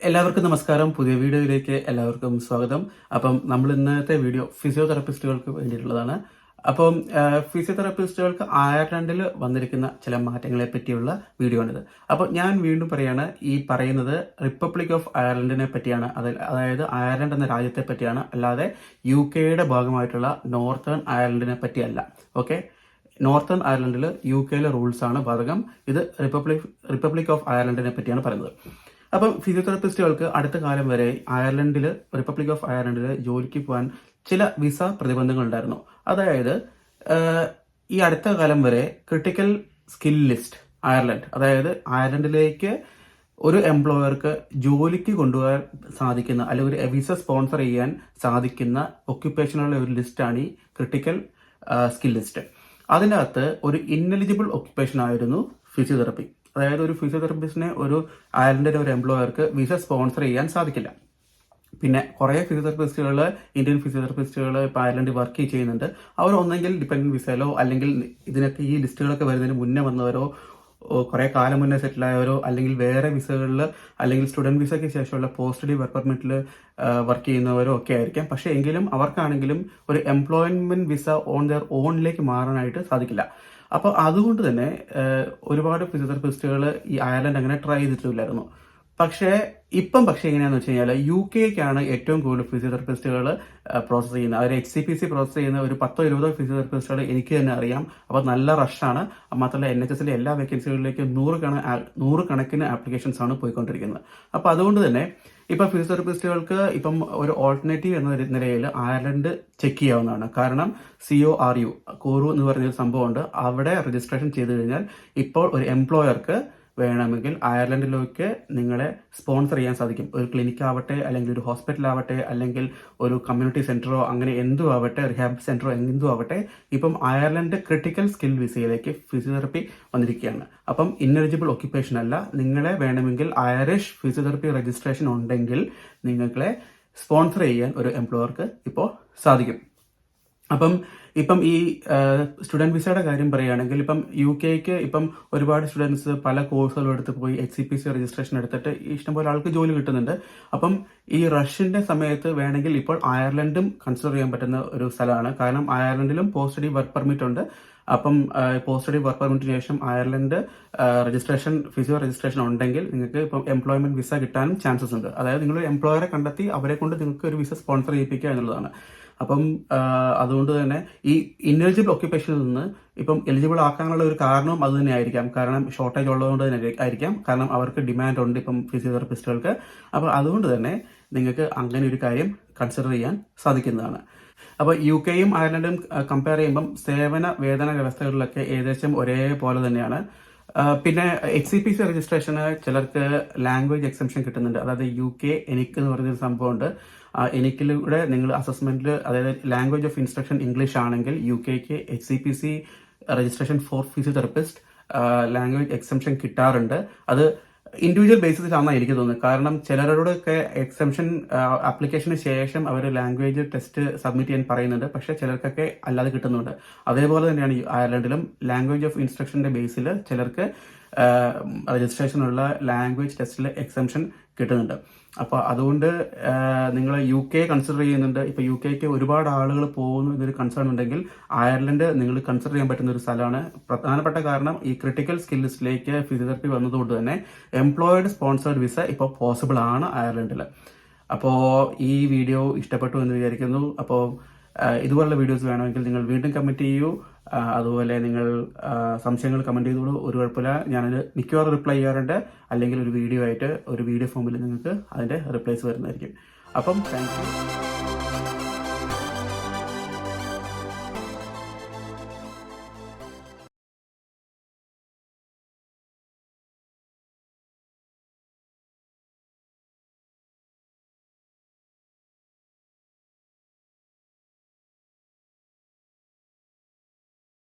എല്ലാവർക്കും നമസ്കാരം. പുതിയ വീഡിയോയിലേക്ക് എല്ലാവർക്കും സ്വാഗതം. അപ്പം നമ്മൾ ഇന്നത്തെ വീഡിയോ ഫിസിയോതെറാപ്പിസ്റ്റുകൾക്ക് വേണ്ടിയിട്ടുള്ളതാണ്. അപ്പം ഫിസിയോതെറാപ്പിസ്റ്റുകൾക്ക് അയർലൻഡിൽ വന്നിരിക്കുന്ന ചില മാറ്റങ്ങളെ പറ്റിയുള്ള വീഡിയോ ആണിത്. അപ്പോൾ ഞാൻ വീണ്ടും പറയാണ്, ഈ പറയുന്നത് റിപ്പബ്ലിക് ഓഫ് അയർലൻഡിനെ പറ്റിയാണ്. അതായത് അയർലൻഡ് എന്ന രാജ്യത്തെ പറ്റിയാണ്, അല്ലാതെ UK ഭാഗമായിട്ടുള്ള നോർത്തേൺ അയർലൻഡിനെ പറ്റിയല്ല. ഓക്കെ, നോർത്തേൺ അയർലൻഡിൽ UK റൂൾസ് ആണ് ബാധകം. ഇത് റിപ്പബ്ലിക് ഓഫ് അയർലൻഡിനെ പറ്റിയാണ് പറയുന്നത്. അപ്പം ഫിസിയോതെറാപ്പിസ്റ്റുകൾക്ക് അടുത്ത കാലം വരെ റിപ്പബ്ലിക് ഓഫ് അയർലൻഡിൽ ജോലിക്ക് പോകാൻ ചില വിസ പ്രതിബന്ധങ്ങൾ ഉണ്ടായിരുന്നു. അതായത് ഈ അടുത്ത കാലം വരെ ക്രിട്ടിക്കൽ സ്കിൽ ലിസ്റ്റ് അതായത് അയർലൻഡിലേക്ക് ഒരു എംപ്ലോയർക്ക് ജോലിക്ക് കൊണ്ടുപോകാൻ സാധിക്കുന്ന, അല്ലെങ്കിൽ ഒരു വിസ സ്പോൺസർ ചെയ്യാൻ സാധിക്കുന്ന ഒക്യുപ്പേഷനുള്ള ഒരു ലിസ്റ്റാണ് ഈ ക്രിട്ടിക്കൽ സ്കിൽ ലിസ്റ്റ്. അതിനകത്ത് ഒരു ഇൻഎലിജിബിൾ ഒക്യുപ്പേഷൻ ആയിരുന്നു ഫിസിയോതെറപ്പി. അതായത് ഒരു ഫിസിയോതെറാപ്പിസ്റ്റിനെ ഒരു അയർലൻഡിലെ ഒരു എംപ്ലോയർക്ക് വിസ സ്പോൺസർ ചെയ്യാൻ സാധിക്കില്ല. പിന്നെ കുറേ ഇന്ത്യൻ ഫിസിയോതെറാപ്പിസ്റ്റുകൾ ഇപ്പോൾ അയർലൻഡിൽ വർക്ക് ചെയ്യുന്നുണ്ട്. അവർ ഒന്നെങ്കിൽ ഡിപെൻഡന്റ് വിസയിലോ, അല്ലെങ്കിൽ ഇതിനൊക്കെ ഈ ലിസ്റ്റുകളൊക്കെ വരുന്നതിന് മുന്നേ വന്നവരോ, കുറേ കാലം മുന്നേ സെറ്റിലായവരോ, അല്ലെങ്കിൽ വേറെ വിസകളിൽ, അല്ലെങ്കിൽ സ്റ്റുഡൻറ് വിസയ്ക്ക് ശേഷമുള്ള പോസ്റ്റ് സ്റ്റഡി വർക്ക് പെർമിറ്റിൽ വർക്ക് ചെയ്യുന്നവരോ ഒക്കെ ആയിരിക്കാം. പക്ഷേ എങ്കിലും അവർക്കാണെങ്കിലും ഒരു എംപ്ലോയ്മെന്റ് വിസ ഓൺ ദെയർ ഓണിലേക്ക് മാറാനായിട്ട് സാധിക്കില്ല. അപ്പോൾ അതുകൊണ്ട് തന്നെ ഒരുപാട് ഫിസിയോതെറാപ്പിസ്റ്റുകൾ ഈ അയർലൻഡ് അങ്ങനെ ട്രൈ ചെയ്തിട്ടില്ലായിരുന്നു. പക്ഷേ എങ്ങനെയാണെന്ന് വെച്ച് കഴിഞ്ഞാൽ UK ഏറ്റവും കൂടുതൽ ഫിസിയോതെറാപ്പിസ്റ്റുകൾ പ്രോസസ് ചെയ്യുന്നത്. അവർ HCPC പ്രോസസ് ചെയ്യുന്ന ഒരു 10-20 ഫിസിയോതെറാപ്പിസ്റ്റുകൾ എനിക്ക് തന്നെ അറിയാം. അപ്പോൾ നല്ല റഷാണ്. മാത്രമല്ല NHS എല്ലാ വേക്കൻസികളിലേക്കും നൂറുകണക്കിന് ആപ്ലിക്കേഷൻസ് ആണ് പോയിക്കൊണ്ടിരിക്കുന്നത്. അപ്പോൾ അതുകൊണ്ട് തന്നെ ഇപ്പം ഫിസിയോതെറാപ്പിസ്റ്റുകൾക്ക് ഇപ്പം ഒരു ഓൾട്ടർനേറ്റീവ് എന്ന നിലയിൽ അയർലൻഡ് ചെക്ക് ചെയ്യാവുന്നതാണ്. കാരണം കോറു എന്ന് പറഞ്ഞൊരു സംഭവമുണ്ട്. അവിടെ രജിസ്ട്രേഷൻ ചെയ്ത് കഴിഞ്ഞാൽ ഇപ്പോൾ ഒരു എംപ്ലോയർക്ക് വേണമെങ്കിൽ അയർലൻഡിലേക്ക് നിങ്ങളെ സ്പോൺസർ ചെയ്യാൻ സാധിക്കും. ഒരു ക്ലിനിക് ആവട്ടെ, അല്ലെങ്കിൽ ഒരു ഹോസ്പിറ്റൽ ആവട്ടെ, അല്ലെങ്കിൽ ഒരു കമ്മ്യൂണിറ്റി സെന്ററോ, അങ്ങനെ എന്തും ആവട്ടെ, റിഹാബ് സെന്ററോ എന്തും ആവട്ടെ, ഇപ്പം അയർലൻഡ് ക്രിട്ടിക്കൽ സ്കിൽ വിസയിലേക്ക് ഫിസിയോതെറപ്പി വന്നിരിക്കുകയാണ്. അപ്പം ഇൻഎലിജിബിൾ ഒക്യുപ്പേഷൻ അല്ല. നിങ്ങളെ വേണമെങ്കിൽ ഐറിഷ് ഫിസിയോതെറപ്പി രജിസ്ട്രേഷൻ ഉണ്ടെങ്കിൽ നിങ്ങളെ സ്പോൺസർ ചെയ്യാൻ ഒരു എംപ്ലോയർക്ക് ഇപ്പോൾ സാധിക്കും. ഇപ്പം ഈ സ്റ്റുഡൻറ് വിസയുടെ കാര്യം പറയുകയാണെങ്കിൽ ഇപ്പം UK ഇപ്പം ഒരുപാട് സ്റ്റുഡൻസ് പല കോഴ്സുകളും എടുത്ത് പോയി HCPC രജിസ്ട്രേഷൻ എടുത്തിട്ട് ഇഷ്ടംപോലെ ആൾക്ക് ജോലി കിട്ടുന്നുണ്ട്. അപ്പം ഈ റഷ്യന്റെ സമയത്ത് വേണമെങ്കിൽ ഇപ്പോൾ അയർലൻഡും കൺസിഡർ ചെയ്യാൻ പറ്റുന്ന ഒരു സ്ഥലമാണ്. കാരണം അയർലൻഡിലും പോസ്റ്റ് സ്റ്റഡി വർക്ക് പെർമിറ്റ് ഉണ്ട്. അപ്പം പോസ്റ്റ് സ്റ്റഡി വർക്ക് പെർമിറ്റിന് ശേഷം അയർലൻഡ് ഫിസിയോ രജിസ്ട്രേഷൻ ഉണ്ടെങ്കിൽ നിങ്ങൾക്ക് ഇപ്പം എംപ്ലോയ്മെന്റ് വിസ കിട്ടാനും ചാൻസസ് ഉണ്ട്. അതായത് നിങ്ങൾ എംപ്ലോയറെ കണ്ടെത്തി അവരെ കൊണ്ട് നിങ്ങൾക്ക് ഒരു വിസ സ്പോൺസർ ചെയ്യിപ്പിക്കുക എന്നുള്ളതാണ്. അപ്പം അതുകൊണ്ട് തന്നെ ഈ ഇൻഎലിജിബിൾ ഒക്യുപ്പേഷനിൽ നിന്ന് ഇപ്പം എലിജിബിൾ ആക്കാനുള്ള ഒരു കാരണവും അത് തന്നെ ആയിരിക്കാം. കാരണം ഷോർട്ടേജ് ഉള്ളതുകൊണ്ട് തന്നെ ആയിരിക്കാം. കാരണം അവർക്ക് ഡിമാൻഡ് ഉണ്ട് ഇപ്പം ഫിസിയോതെറാപ്പിസ്റ്റുകൾക്ക്. അപ്പോൾ അതുകൊണ്ട് തന്നെ നിങ്ങൾക്ക് അങ്ങനെ ഒരു കാര്യം കൺസിഡർ ചെയ്യാൻ സാധിക്കുന്നതാണ്. അപ്പോൾ UKയും അയർലൻഡും കമ്പയർ ചെയ്യുമ്പം സേവന വേതന വ്യവസ്ഥകളിലൊക്കെ ഏകദേശം ഒരേപോലെ തന്നെയാണ്. പിന്നെ HCPC രജിസ്ട്രേഷന് ചിലർക്ക് ലാംഗ്വേജ് എക്സംഷൻ കിട്ടുന്നുണ്ട്. അതായത് UK എനിക്ക് എന്ന് പറഞ്ഞൊരു സംഭവമുണ്ട്. എനിക്കിലൂടെ നിങ്ങൾ അസസ്മെന്റിൽ, അതായത് ലാംഗ്വേജ് ഓഫ് ഇൻസ്ട്രക്ഷൻ ഇംഗ്ലീഷ് ആണെങ്കിൽ UKക്ക് HCPC registration four physiotherapist language exemption കിട്ടാറുണ്ട്. അത് ഇൻഡിവിജ്വൽ ബേസിസിലാണെന്നാണ് എനിക്ക് തോന്നുന്നത്. കാരണം ചിലരോടൊക്കെ എക്സംഷൻ ആപ്ലിക്കേഷന് ശേഷം അവർ ലാംഗ്വേജ് ടെസ്റ്റ് സബ്മിറ്റ് ചെയ്യാൻ പറയുന്നുണ്ട്. പക്ഷേ ചിലർക്കൊക്കെ അല്ലാതെ കിട്ടുന്നുണ്ട്. അതേപോലെ തന്നെയാണ് അയർലൻഡിലും ലാംഗ്വേജ് ഓഫ് ഇൻസ്ട്രക്ഷന്റെ ബേസിൽ ചിലർക്ക് രജിസ്ട്രേഷനുള്ള ലാംഗ്വേജ് ടെസ്റ്റിൽ എക്സംഷൻ കിട്ടുന്നുണ്ട്. അപ്പോൾ അതുകൊണ്ട് നിങ്ങൾ UK കൺസിഡർ ചെയ്യുന്നുണ്ട്. ഇപ്പോൾ UKക്ക് ഒരുപാട് ആളുകൾ പോകുന്നു എന്നൊരു കൺസേൺ ഉണ്ടെങ്കിൽ അയർലൻഡ് നിങ്ങൾ കൺസിഡർ ചെയ്യാൻ പറ്റുന്ന ഒരു സ്ഥലമാണ്. പ്രധാനപ്പെട്ട കാരണം ഈ ക്രിട്ടിക്കൽ സ്കിൽ ലിസ്റ്റിലേക്ക് ഫിസിയോതെറപ്പി വന്നതുകൊണ്ട് തന്നെ എംപ്ലോയിഡ് സ്പോൺസേർഡ് വിസ ഇപ്പോൾ പോസിബിൾ ആണ് അയർലൻഡിൽ. അപ്പോൾ ഈ വീഡിയോ ഇഷ്ടപ്പെട്ടു എന്ന് വിചാരിക്കുന്നു. അപ്പോൾ ഇതുപോലുള്ള വീഡിയോസ് വേണമെങ്കിൽ നിങ്ങൾ വീണ്ടും കമൻറ്റ് ചെയ്യൂ. അതുപോലെ നിങ്ങൾ സംശയങ്ങൾ കമൻറ്റ് ചെയ്തോളൂ. ഒരു കുഴപ്പമില്ല, ഞാനത് മിക്കവാറും റിപ്ലൈ ചെയ്യാറുണ്ട്. അല്ലെങ്കിൽ ഒരു വീഡിയോ ഫോമിൽ നിങ്ങൾക്ക് അതിൻ്റെ റിപ്ലൈസ് വരുന്നതായിരിക്കും. അപ്പം താങ്ക് യു.